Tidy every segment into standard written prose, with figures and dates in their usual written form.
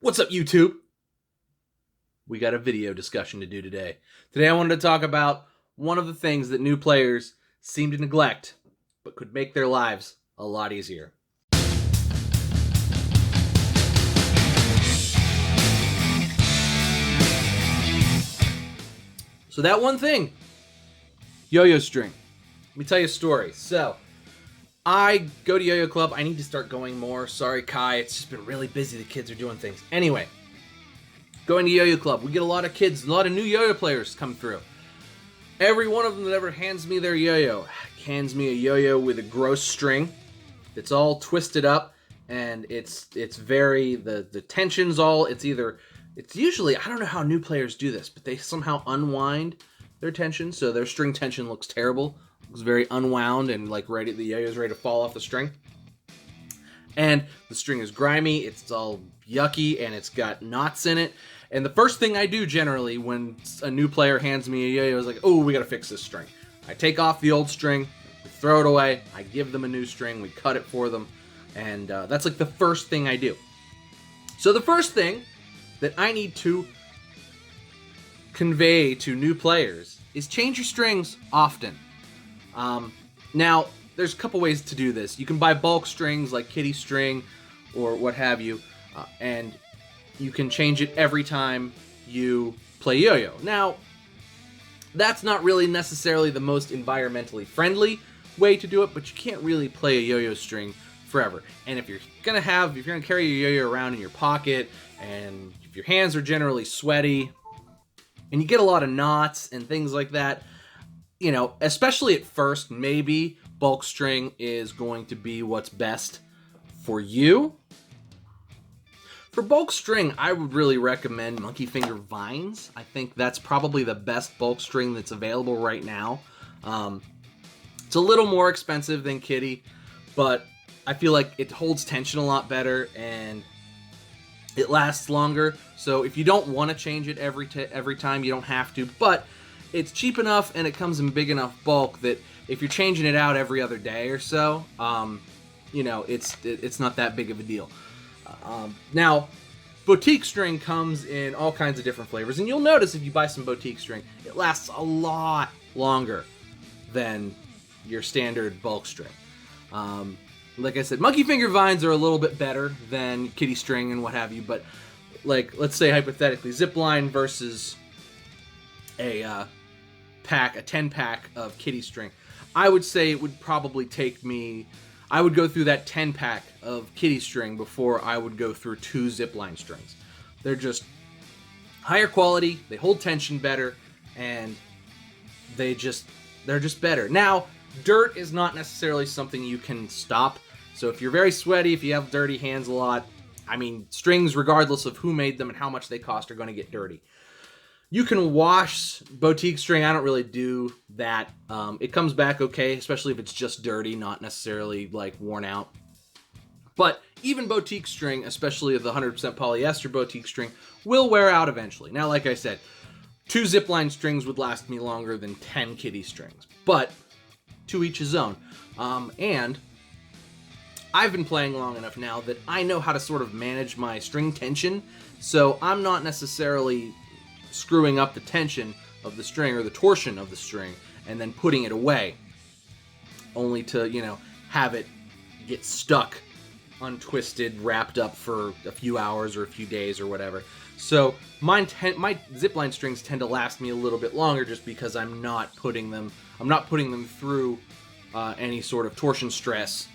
What's up, YouTube? We got a video discussion to do today. Today I wanted to talk about one of the things that new players seem to neglect, but could make their lives a lot easier. So that one thing, yo-yo string. Let me tell you a story. So, I go to Yo-Yo Club. I need to start going more. Sorry, Kai. It's just been really busy. The kids are doing things. Anyway, going to Yo-Yo Club. We get a lot of kids, a lot of new yo-yo players come through. Every one of them that ever hands me their yo-yo hands me a yo-yo with a gross string. It's all twisted up, and it's very, the tension's all, it's usually, I don't know how new players do this, but they somehow unwind their tension, so their string tension looks terrible. Looks very unwound and like the yo-yo's ready to fall off the string. And the string is grimy, it's all yucky, and it's got knots in it. And the first thing I do generally when a new player hands me a yo-yo is like, oh, we gotta fix this string. I take off the old string, we throw it away, I give them a new string, we cut it for them, and that's like the first thing I do. So the first thing that I need to convey to new players is change your strings often. Now, there's a couple ways to do this. You can buy bulk strings like kitty string or what have you, and you can change it every time you play yo-yo. Now, that's not really necessarily the most environmentally friendly way to do it, but you can't really play a yo-yo string forever. And if you're gonna carry your yo-yo around in your pocket, and if your hands are generally sweaty, and you get a lot of knots and things like that, you know, especially at first, maybe bulk string is going to be what's best for you. For bulk string, I would really recommend Monkey Finger Vines. I think that's probably the best bulk string that's available right now. It's a little more expensive than kitty, but I feel like it holds tension a lot better and it lasts longer. So if you don't want to change it every time, you don't have to, but it's cheap enough and it comes in big enough bulk that if you're changing it out every other day or so, you know, it's not that big of a deal. Now, boutique string comes in all kinds of different flavors, and you'll notice if you buy some boutique string, it lasts a lot longer than your standard bulk string. Like I said, Monkey Finger Vines are a little bit better than kitty string and what have you, but like, let's say hypothetically, Zipline versus a 10-pack of kitty string. I would say it would probably take me, I would go through that 10-pack of kitty string before I would go through 2 Zipline strings. They're just higher quality, they hold tension better, and they're just better. Now, dirt is not necessarily something you can stop, so if you're very sweaty, if you have dirty hands a lot, I mean, strings, regardless of who made them and how much they cost, are going to get dirty. You can wash boutique string. I don't really do that. It comes back okay, especially if it's just dirty, not necessarily like worn out. But even boutique string, especially the 100% polyester boutique string, will wear out eventually. Now, like I said, 2 Zipline strings would last me longer than 10 kitty strings, but to each his own. And I've been playing long enough now that I know how to sort of manage my string tension, so I'm not necessarily screwing up the tension of the string or the torsion of the string and then putting it away only to, you know, have it get stuck, untwisted, wrapped up for a few hours or a few days or whatever. So my Zipline strings tend to last me a little bit longer just because I'm not putting them through any sort of torsion stress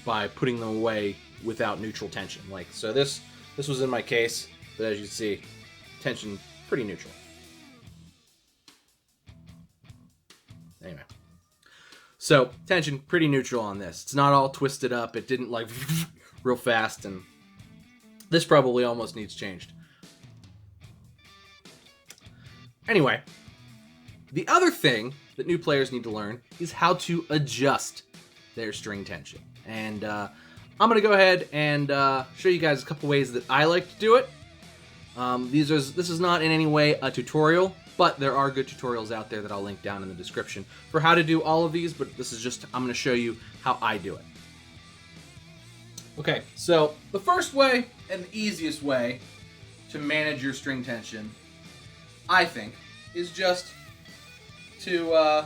by putting them away without neutral tension. Like, so this was in my case, but as you see, tension pretty neutral. Anyway. So, tension pretty neutral on this. It's not all twisted up. It didn't like real fast, and this probably almost needs changed. Anyway, the other thing that new players need to learn is how to adjust their string tension. And I'm going to go ahead and show you guys a couple ways that I like to do it. This is not in any way a tutorial, but there are good tutorials out there that I'll link down in the description for how to do all of these, but this is just, I'm going to show you how I do it. Okay, so the first way and the easiest way to manage your string tension, I think, is just to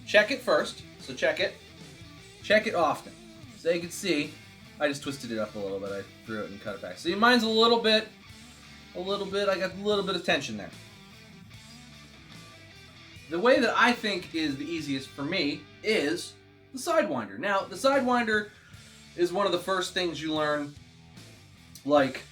check it first. So check it often. So you can see, I just twisted it up a little bit. I threw it and cut it back. See, mine's a little bit, I got a little bit of tension there. The way that I think is the easiest for me is the Sidewinder. Now, the Sidewinder is one of the first things you learn, like,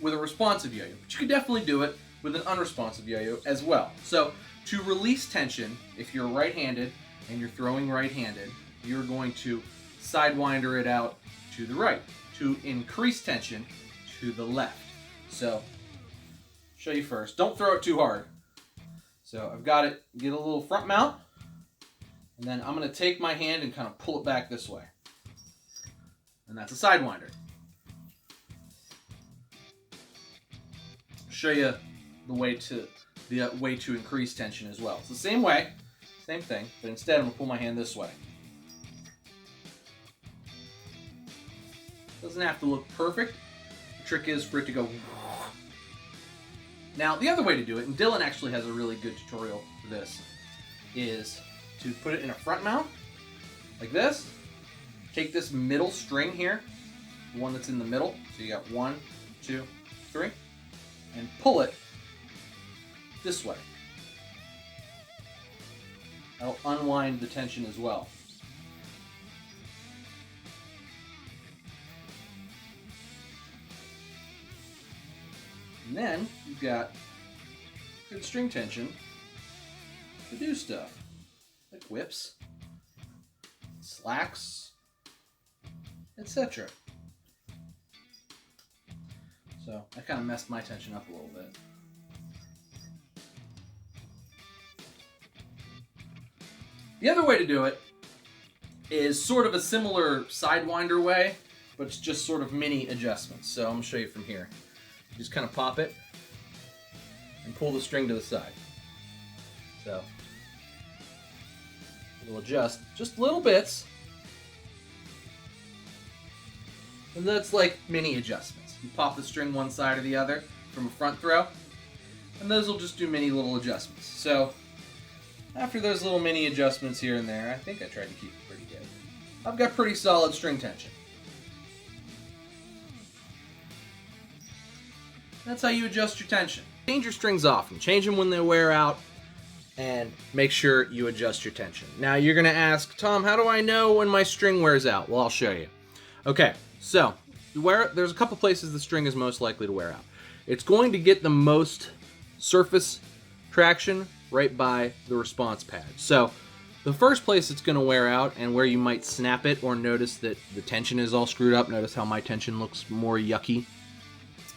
with a responsive yo-yo. But you can definitely do it with an unresponsive yo-yo as well. So, to release tension, if you're right-handed and you're throwing right-handed, you're going to Sidewinder it out to the right. To increase tension, to the left. So, show you first. Don't throw it too hard. So I've got it, get a little front mount, and then I'm going to take my hand and kind of pull it back this way. And that's a Sidewinder. Show you the way to increase tension as well. It's the same way, same thing, but instead I'm going to pull my hand this way. Doesn't have to look perfect. The trick is for it to go. Now, the other way to do it, and Dylan actually has a really good tutorial for this, is to put it in a front mount, like this. Take this middle string here, the one that's in the middle, so you got 1, 2, 3, and pull it this way. That'll unwind the tension as well. And then you've got good string tension to do stuff like whips, slacks, etc. So I kind of messed my tension up a little bit. The other way to do it is sort of a similar Sidewinder way, but it's just sort of mini adjustments. So I'm going to show you from here. Just kind of pop it and pull the string to the side. So it'll adjust just little bits. And that's like mini adjustments. You pop the string one side or the other from a front throw, and those will just do mini little adjustments. So after those little mini adjustments here and there, I think I tried to keep it pretty good. I've got pretty solid string tension. That's how you adjust your tension. Change your strings often. Change them when they wear out, and make sure you adjust your tension. Now you're going to ask, Tom, how do I know when my string wears out? Well, I'll show you. Okay, so there's a couple places the string is most likely to wear out. It's going to get the most surface traction right by the response pad. So the first place it's going to wear out, and where you might snap it or notice that the tension is all screwed up, notice how my tension looks more yucky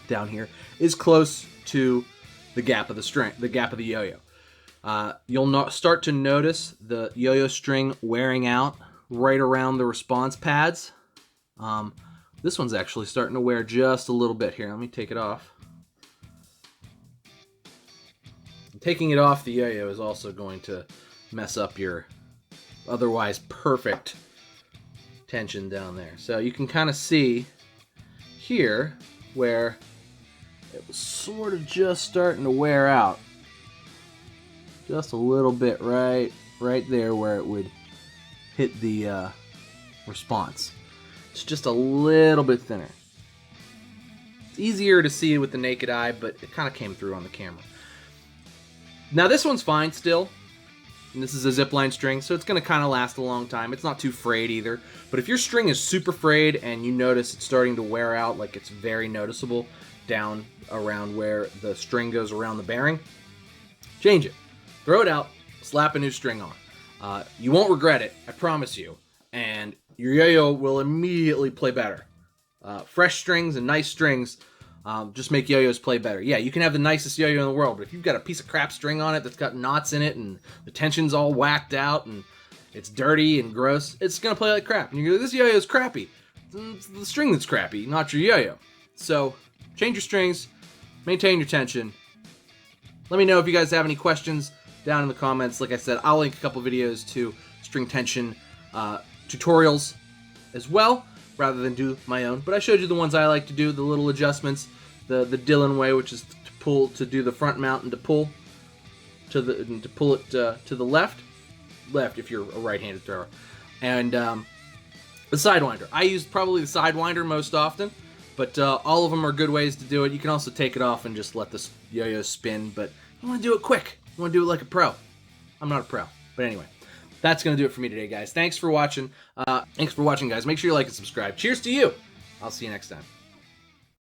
down here, is close to the gap of the string, the gap of the yo-yo. You'll start to notice the yo-yo string wearing out right around the response pads. This one's actually starting to wear just a little bit here. Let me take it off. Taking it off the yo-yo is also going to mess up your otherwise perfect tension down there. So you can kind of see here where it was sort of just starting to wear out. Just a little bit right there where it would hit the response. It's just a little bit thinner. It's easier to see with the naked eye, but it kind of came through on the camera. Now this one's fine still. And this is a Zipline string, so it's going to kind of last a long time. It's not too frayed either. But if your string is super frayed and you notice it's starting to wear out, like it's very noticeable down around where the string goes around the bearing, change it. Throw it out, slap a new string on. You won't regret it, I promise you. And your yo-yo will immediately play better. Fresh strings and nice strings just make yo-yos play better. Yeah, you can have the nicest yo-yo in the world, but if you've got a piece of crap string on it that's got knots in it and the tension's all whacked out and it's dirty and gross, it's going to play like crap. And you go, this yo-yo's crappy. It's the string that's crappy, not your yo-yo. So change your strings, maintain your tension. Let me know if you guys have any questions down in the comments. Like I said, I'll link a couple videos to string tension tutorials as well, rather than do my own. But I showed you the ones I like to do, the little adjustments the Dylan way, which is to do the front mount and to pull it to the left if you're a right-handed thrower, and the Sidewinder. I use probably the Sidewinder most often, but all of them are good ways to do it. You can also take it off and just let the yo-yo spin, but you want to do it quick. You want to do it like a pro. I'm not a pro, but anyway. That's going to do it for me today, guys. Thanks for watching. Guys. Make sure you like and subscribe. Cheers to you. I'll see you next time.